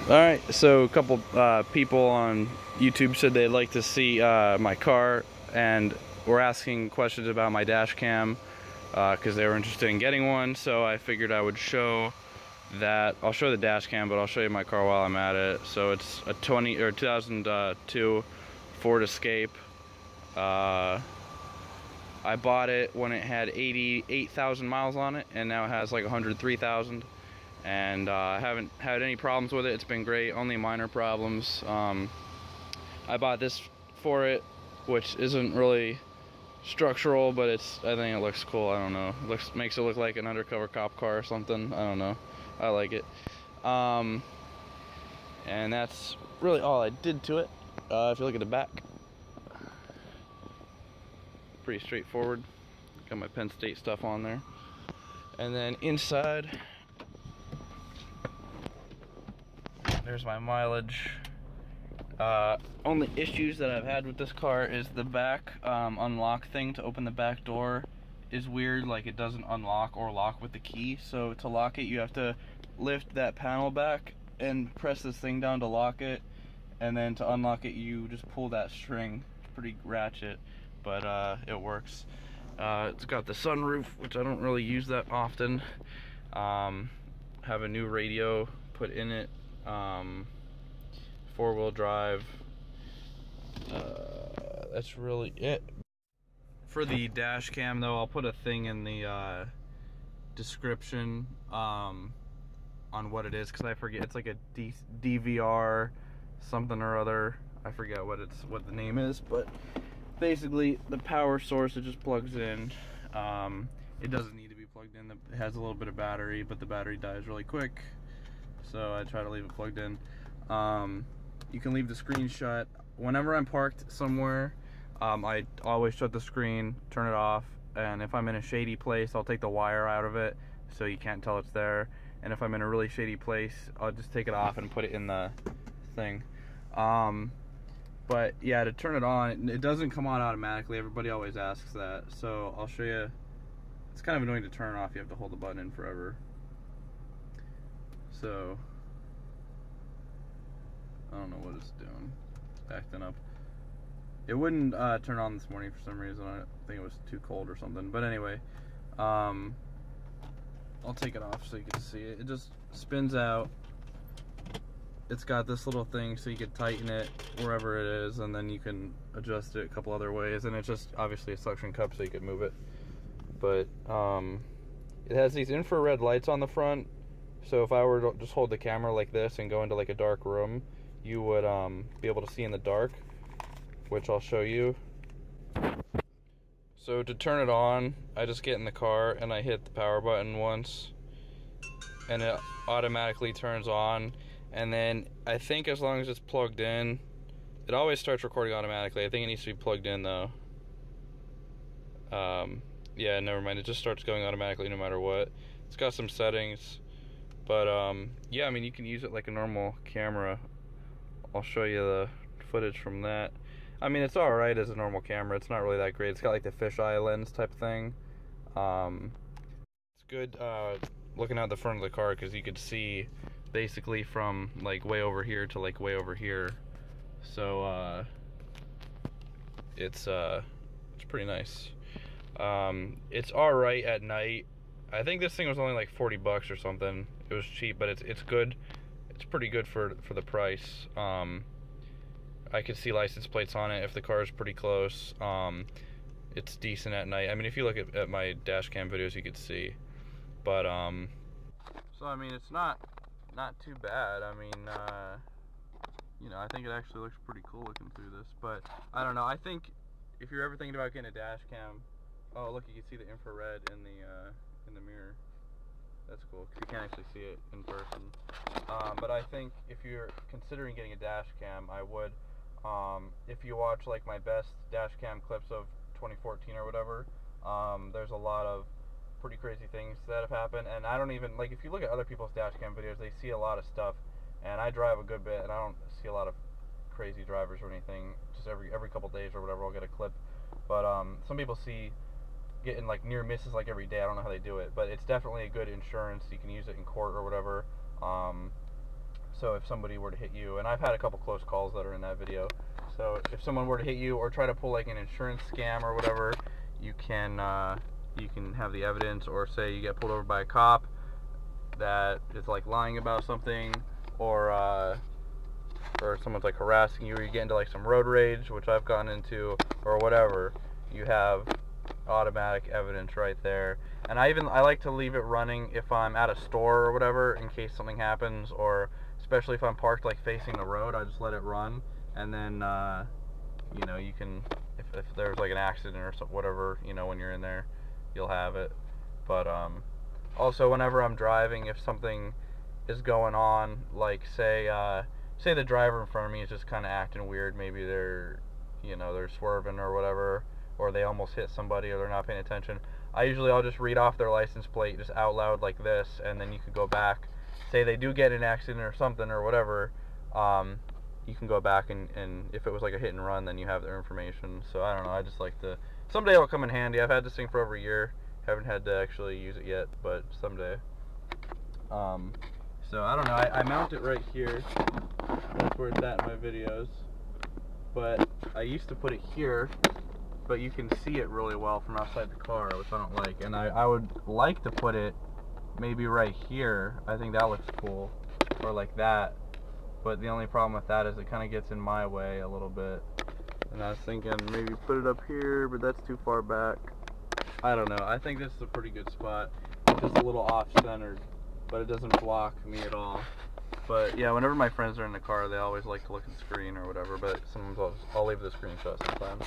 Alright, so a couple people on YouTube said they'd like to see my car, and were asking questions about my dash cam because they were interested in getting one. So I figured I would show that. I'll show the dash cam, but I'll show you my car while I'm at it. So it's a 2002 Ford Escape. I bought it when it had 88,000 miles on it, and now it has like 103,000. And I haven't had any problems with it. It's been great, only minor problems. I bought this for it, which isn't really structural, but I think it looks cool. I don't know. Makes it look like an undercover cop car or something. I don't know. I like it. And that's really all I did to it. If you look at the back, pretty straightforward. Got my Penn State stuff on there. And then inside, there's my mileage. Only issues that I've had with this car is the back unlock thing to open the back door is weird. Like, it doesn't unlock or lock with the key. So to lock it, you have to lift that panel back and press this thing down to lock it. And then to unlock it, you just pull that string. It's pretty ratchet, but it works. It's got the sunroof, which I don't really use that often. Have a new radio put in it. 4-wheel drive. That's really it. For the dash cam though, I'll put a thing in the description on what it is, because I forget. It's like a DVR something or other. I forget what the name is, but basically the power source, it just plugs in. It doesn't need to be plugged in. It has a little bit of battery, but the battery dies really quick, so I try to leave it plugged in. You can leave the screen shut. Whenever I'm parked somewhere, I always shut the screen, turn it off, and if I'm in a shady place, I'll take the wire out of it so you can't tell it's there. And if I'm in a really shady place, I'll just take it off and put it in the thing. But yeah, to turn it on, it doesn't come on automatically. Everybody always asks that, so I'll show you. It's kind of annoying to turn it off. You have to hold the button in forever. So I don't know what it's doing. It's acting up. It wouldn't turn on this morning for some reason. I think it was too cold or something. But anyway, I'll take it off so you can see it. It just spins out. It's got this little thing so you can tighten it wherever it is, and then you can adjust it a couple other ways. And it's just obviously a suction cup so you can move it. But it has these infrared lights on the front. So if I were to just hold the camera like this and go into like a dark room, you would be able to see in the dark, which I'll show you. So to turn it on, I just get in the car and I hit the power button once, and it automatically turns on. And then I think as long as it's plugged in, it always starts recording automatically. I think it needs to be plugged in though. Yeah, never mind. It just starts going automatically no matter what. It's got some settings. But yeah, I mean, you can use it like a normal camera. I'll show you the footage from that. I mean, it's alright as a normal camera. It's not really that great. It's got like the fisheye lens type thing. It's good looking out the front of the car, because you could see basically from like way over here to like way over here. So it's pretty nice. It's alright at night. I think this thing was only like 40 bucks or something. It was cheap, but it's good. It's pretty good for the price. I could see license plates on it if the car is pretty close. It's decent at night. I mean, if you look at my dash cam videos, you could see. But so I mean, it's not too bad. I mean, you know, I think it actually looks pretty cool looking through this. But I don't know. I think if you're ever thinking about getting a dash cam, oh look, you can see the infrared in the mirror. That's cool, because you can't actually see it in person. But I think if you're considering getting a dash cam, I would. If you watch like my best dash cam clips of 2014 or whatever, there's a lot of pretty crazy things that have happened. And I don't even, like, if you look at other people's dash cam videos, they see a lot of stuff. And I drive a good bit, and I don't see a lot of crazy drivers or anything. Just every couple days or whatever, I'll get a clip. But some people see getting like near misses like every day. I don't know how they do it, but it's definitely a good insurance. You can use it in court or whatever. So if somebody were to hit you, and I've had a couple close calls that are in that video, so if someone were to hit you or try to pull like an insurance scam or whatever, you can have the evidence. Or say you get pulled over by a cop that is like lying about something, or someone's like harassing you, or you get into like some road rage, which I've gotten into, or whatever, you have automatic evidence right there. And I like to leave it running if I'm at a store or whatever, in case something happens, or especially if I'm parked like facing the road, I just let it run, and then you know, you can, if there's like an accident or whatever, you know, when you're in there, you'll have it. But also whenever I'm driving, if something is going on, like say the driver in front of me is just kind of acting weird, maybe they're swerving or whatever, or they almost hit somebody, or they're not paying attention, I'll just read off their license plate just out loud like this, and then you could go back. Say they do get in an accident or something or whatever, you can go back and if it was like a hit and run, then you have their information. So I don't know, I just like to, someday it'll come in handy. I've had this thing for over a year, haven't had to actually use it yet, but someday. So I don't know, I mount it right here, that's where it's at in my videos, but I used to put it here, but you can see it really well from outside the car, which I don't like. And I would like to put it maybe right here. I think that looks cool, or like that. But the only problem with that is it kind of gets in my way a little bit. And I was thinking maybe put it up here, but that's too far back. I don't know. I think this is a pretty good spot. It's just a little off-centered, but it doesn't block me at all. But yeah, whenever my friends are in the car, they always like to look at the screen or whatever. But sometimes I'll leave the screen shut sometimes.